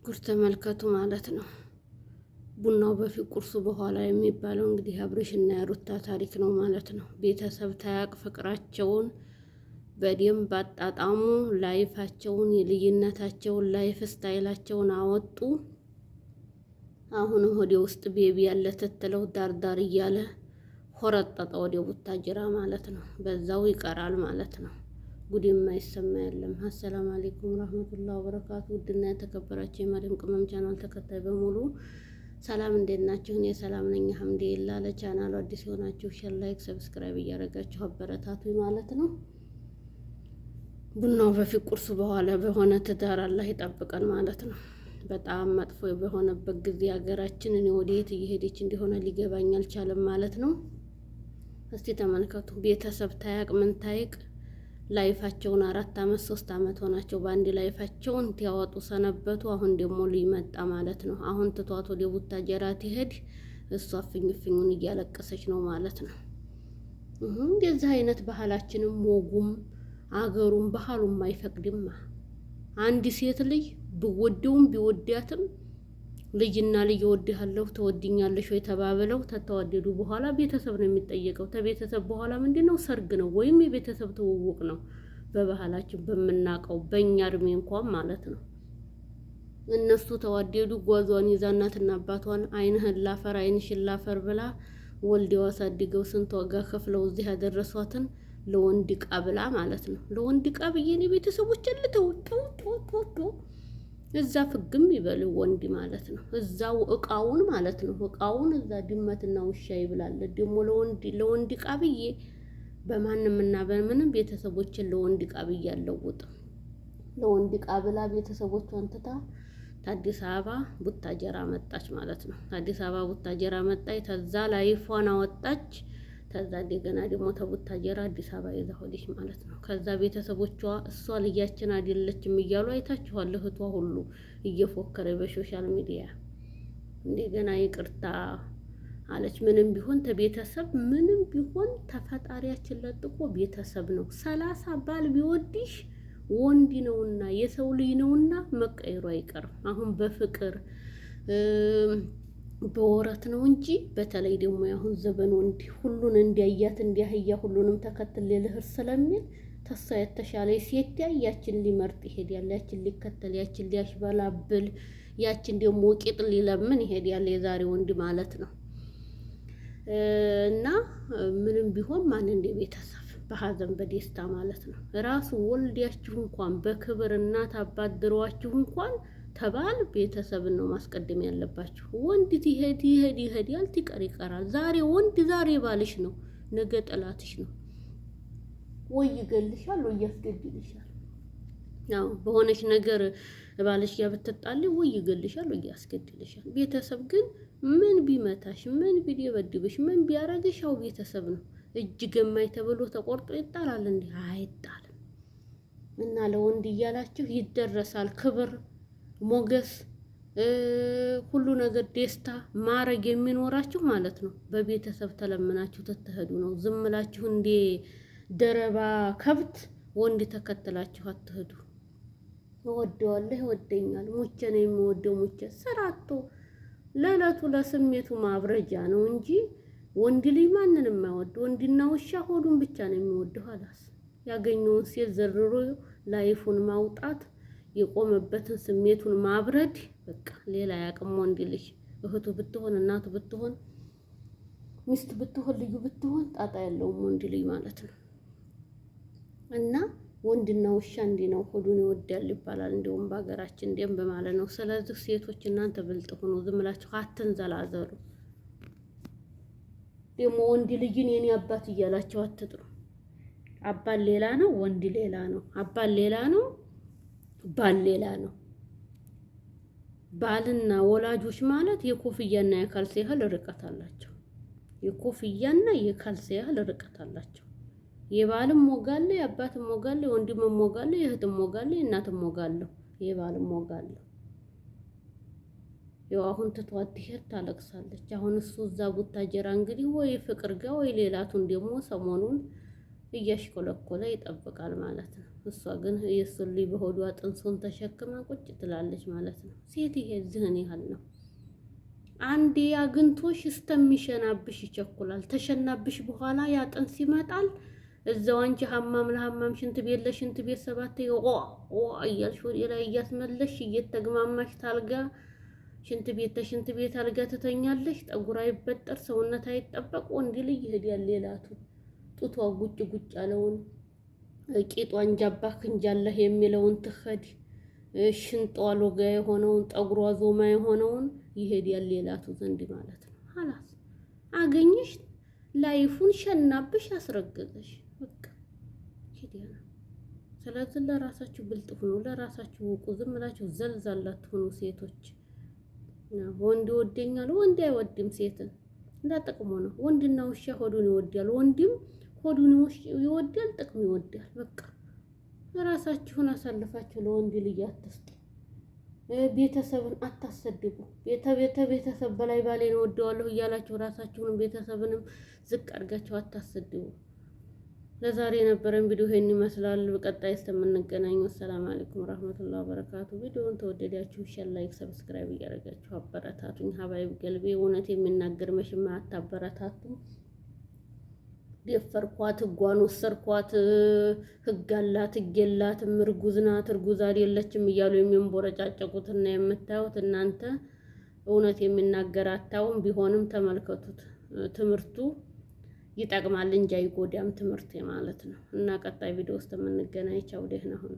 ጉር ተመልከቱ ማለት ነው። ቡናው በፊት ቁርሱ በኋላ የሚባለው እንግዲህ አብርሽና የሩታ ታሪክ ነው ማለት ነው። ቤተሰብ ታያቅ ፍቅራቸውን በደንብ አጣጣሙ፣ ላይፋቸውን የልዩነታቸውን ላይፍ ስታይላቸውን አወጡ። አሁንም ወደ ውስጥ ቤቢ ያለ ትትለው ዳርዳር እያለ ሆረጠጠ ወደ ቡታጅራ ማለት ነው። በዛው ይቀራል ማለት ነው። ጉድ የማይሰማ የለም። አሰላሙ አለይኩም ወራህመቱላሂ ወበረካቱ። ውድና የተከበራችሁ የመሪም ቅመም ቻናል ተከታይ በሙሉ ሰላም እንዴት ናችሁ? እኔ ሰላም ነኝ አልሐምዱሊላህ። ለቻናሉ አዲስ የሆናችሁ ሼር፣ ላይክ፣ ሰብስክራይብ እያደረጋችሁ አበረታቱኝ ማለት ነው። ቡናው በፊት ቁርሱ በኋላ በሆነ ትዳር አላህ ይጠብቀን ማለት ነው። በጣም መጥፎ በሆነበት ጊዜ ሀገራችን እኔ ወዴት እየሄደች እንደሆነ ሊገባኝ አልቻለም ማለት ነው። እስቲ ተመልከቱ። ቤተሰብ ታያቅ ምን ታይቅ ላይፋቸውን 4 አመት 3 አመት ሆናቸው በአንድ ላይፋቸውን ያወጡ ሰነበቱ። አሁን ደግሞ ሊመጣ ማለት ነው። አሁን ትቷት ወደ ቡታጀራ ትሄድ፣ እሷ ፍኝፍኙን እያለቀሰች ነው ማለት ነው። እንደዚህ አይነት ባህላችንም ወጉም አገሩም ባህሉም አይፈቅድማ። አንድ ሴት ልጅ ቢወደውም ቢወዳትም ልጅና ልጅ እወድሃለሁ ትወድኛለሽ ወይ ተባብለው ተተዋደዱ በኋላ ቤተሰብ ነው የሚጠየቀው። ተቤተሰብ በኋላ ምንድነው? ሰርግ ነው ወይም የቤተሰብ ትውውቅ ነው። በባህላችን በምናውቀው በእኛ እድሜ እንኳን ማለት ነው። እነሱ ተዋደዱ፣ ጓዟን ይዛ እናትና አባቷን አይንህን ላፈር አይንሽን ላፈር ብላ ወልደው አሳድገው ስንት ዋጋ ከፍለው እዚህ ያደረሷትን ለወንድ ዕቃ ብላ ማለት ነው። ለወንድ ዕቃ ብዬ እኔ ቤተሰቦችን ልተው እዛ ፍግም ይበል ወንድ ማለት ነው። እዛው እቃውን ማለት ነው። እቃውን እዛ ድመትና ውሻ ይብላል። ደግሞ ለወንድ ዕቃ ብዬ በማንምና በምንም ቤተሰቦችን ለወንድ ዕቃ ብዬ አልለውጥም። ለወንድ ዕቃ ብላ ቤተሰቦቿን ትታ አዲስ አበባ ቡታጀራ መጣች ማለት ነው። አዲስ አበባ ቡታጀራ መጣች። ተዛ ላይፏን አወጣች። ከዛ እንደገና ደግሞ ተቡታጀራ አዲስ አበባ ይዛ ሆደች ማለት ነው። ከዛ ቤተሰቦቿ እሷ ልጃችን አይደለችም እያሉ አይታችኋል። እህቷ ሁሉ እየፎከረ በሶሻል ሚዲያ እንደገና ይቅርታ አለች። ምንም ቢሆን ተቤተሰብ ምንም ቢሆን ተፈጣሪያችን ለጥቆ ቤተሰብ ነው። 30 ባል ቢወድሽ ወንድ ነውና የሰው ልጅ ነውና መቀየሩ አይቀርም። አሁን በፍቅር በወረት ነው እንጂ በተለይ ደግሞ ያሁን ዘበኑ እንዲ ሁሉን እንዲያያት እንዲያህያ ሁሉንም ተከትል ልህር ስለሚል ተሷ የተሻለ ሴት ያችን ሊመርጥ ይሄዳል። ያችን ሊከተል፣ ያችን ሊያሽበላብል፣ ያችን ደግሞ ቂጥ ሊለምን ይሄዳል የዛሬ ወንድ ማለት ነው። እና ምንም ቢሆን ማን እንደ ቤተሰብ በሀዘን በደስታ ማለት ነው። ራሱ ወልዲያችሁ እንኳን በክብር እናት አባት ድሯችሁ እንኳን ተባል ቤተሰብን ነው ማስቀደም ያለባችሁ። ወንድ ይሄዳል ትቀር ይቀራል። ዛሬ ወንድ ዛሬ ባልሽ ነው፣ ነገ ጠላትሽ ነው። ወይ ይገልሻል ወይ ያስገድልሻል። ያው በሆነች ነገር ባልሽ ጋር ብትጣሊ ወይ ይገልሻል ወይ ያስገድልሻል። ቤተሰብ ግን ምን ቢመታሽ ምን ቢደበድብሽ ምን ቢያረግሽ ያው ቤተሰብ ነው። እጅ ገማይ ተብሎ ተቆርጦ ይጣላል እንዴ? አይጣልም። እና ለወንድ እያላችሁ ይደረሳል ክብር ሞገስ ሁሉ ነገር ደስታ ማረግ የሚኖራችሁ ማለት ነው። በቤተሰብ ተለምናችሁ ተተሄዱ ነው። ዝም ብላችሁ እንደ ደረባ ከብት ወንድ ተከትላችሁ አትሄዱ። እወደዋለሁ ይወደኛል፣ ሙቼ ነው የሚወደው ሙቼ ስራቶ ለዕለቱ ለስሜቱ ማብረጃ ነው እንጂ ወንድ ልጅ ማንንም የማይወድ ወንድና ውሻ ሆዱን ብቻ ነው የሚወደው። ኋላስ ያገኘውን ሴት ዘርሮ ላይፉን ማውጣት የቆመበትን ስሜቱን ማብረድ በቃ ሌላ ያቅም። ወንድ ልጅ እህቱ ብትሆን እናቱ ብትሆን ሚስት ብትሆን ልዩ ብትሆን ጣጣ ያለውም ወንድ ልጅ ማለት ነው። እና ወንድና ውሻ እንዲህ ነው ሆዱን ይወዳል ይባላል። እንደውም በሀገራችን ደንብ ማለት ነው። ስለዚህ ሴቶች እናንተ ብልጥ ሁኑ፣ ዝም ብላችሁ አትንዘላዘሉ። ደግሞ ወንድ ልጅን የኔ አባት እያላችሁ አትጥሩ። አባት ሌላ ነው፣ ወንድ ሌላ ነው። አባት ሌላ ነው፣ ባል ሌላ ነው። ባልና ወላጆች ማለት የኮፍያና የካልሲ ያህል ርቀት አላቸው። የኮፍያና የካልሲ ያህል ርቀት አላቸው። የባልም ሞጋለ፣ የአባትም ሞጋለ፣ የወንድምም ሞጋለ፣ የእህትም ሞጋለ፣ የእናትም ሞጋለ፣ የባልም ሞጋለ። ያው አሁን ትቷት ትሄድ ታለቅሳለች። አሁን እሱ እዛ ቡታጀራ እንግዲህ ወይ ፍቅር ጋር ወይ ሌላቱን ደግሞ ሰሞኑን እያሽኮለኮለ ይጠብቃል ማለት ነው። እሷ ግን የእሱን ልጅ በሆዷ ጥንሱን ተሸክማ ቁጭ ትላለች ማለት ነው። ሴት ይሄ ዝህን ያህል ነው። አንዴ አግኝቶሽ እስተሚሸናብሽ ይቸኩላል። ተሸናብሽ በኋላ ያ ጥንስ ይመጣል። እዛው አንቺ ሀማም ለሀማም ሽንት ቤት ለሽንት ቤት ሰባት እያልሽ ወደ ላይ እያስመለሽ እየተግማማሽ ታልጋ ሽንት ቤት ተሽንት ቤት አልጋ ትተኛለሽ። ጠጉር አይበጠር፣ ሰውነት አይጠበቅ። ወንድ ልጅ ይሄዳል ሌላቱ ጡቷ ጉጭ ጉጭ ያለውን ቂጧን ጃባ ክንጃለህ የሚለውን ትኸድ ሽንጧ ሎጋ የሆነውን ጠጉሯ ዞማ የሆነውን ይሄዳል ሌላቱ ዘንድ ማለት ነው። ሀላስ አገኘሽ ላይፉን ሸናብሽ አስረገዘሽ በቃ ኪዲያ። ስለዚህ ለራሳችሁ ብልጥ ሁኑ፣ ለራሳችሁ ውቁ። ዝም ብላችሁ ዘልዛላት ሁኑ ሴቶች። ወንድ ይወደኛል፣ ወንድ አይወድም ሴትን እንዳጠቅሞ ነው። ወንድና ውሻ ሆዱን ይወዳል፣ ወንድም ሆዱን ይወዳል፣ ጥቅም ይወዳል። በቃ ራሳችሁን አሳልፋችሁ ለወንድ ልጅ አትስጡ። ቤተሰብን አታሰድቡ። ቤተሰብ በላይ ባሌን ወደዋለሁ እያላችሁ ራሳችሁንም ቤተሰብንም ዝቅ አድርጋችሁ አታሰድቡ። ለዛሬ የነበረን ቪዲዮ ይሄን ይመስላል። በቀጣይ እስከምንገናኝ ሰላም አለይኩም ወራህመቱላሂ ወበረካቱ። ቪዲዮውን ተወደዳችሁ ሼር፣ ላይክ፣ ሰብስክራይብ እያደረጋችሁ አበረታቱኝ። ሀባይብ ገልቤ እውነት የሚናገር መሽማ አታበረታቱ። ደፈርኳት፣ ህጓን ወሰርኳት፣ ህግ አላት፣ ህግ የላትም፣ እርጉዝ ናት፣ እርጉዝ አይደለችም እያሉ የሚንቦረጫጨቁትና የምታዩት እናንተ እውነት የሚናገር አታውም። ቢሆንም ተመልከቱት። ትምህርቱ ይጠቅማል እንጂ አይጎዳም ትምህርት ማለት ነው። እና ቀጣይ ቪዲዮ ውስጥ የምንገናኝ ቻው፣ ደህና ሁኑ።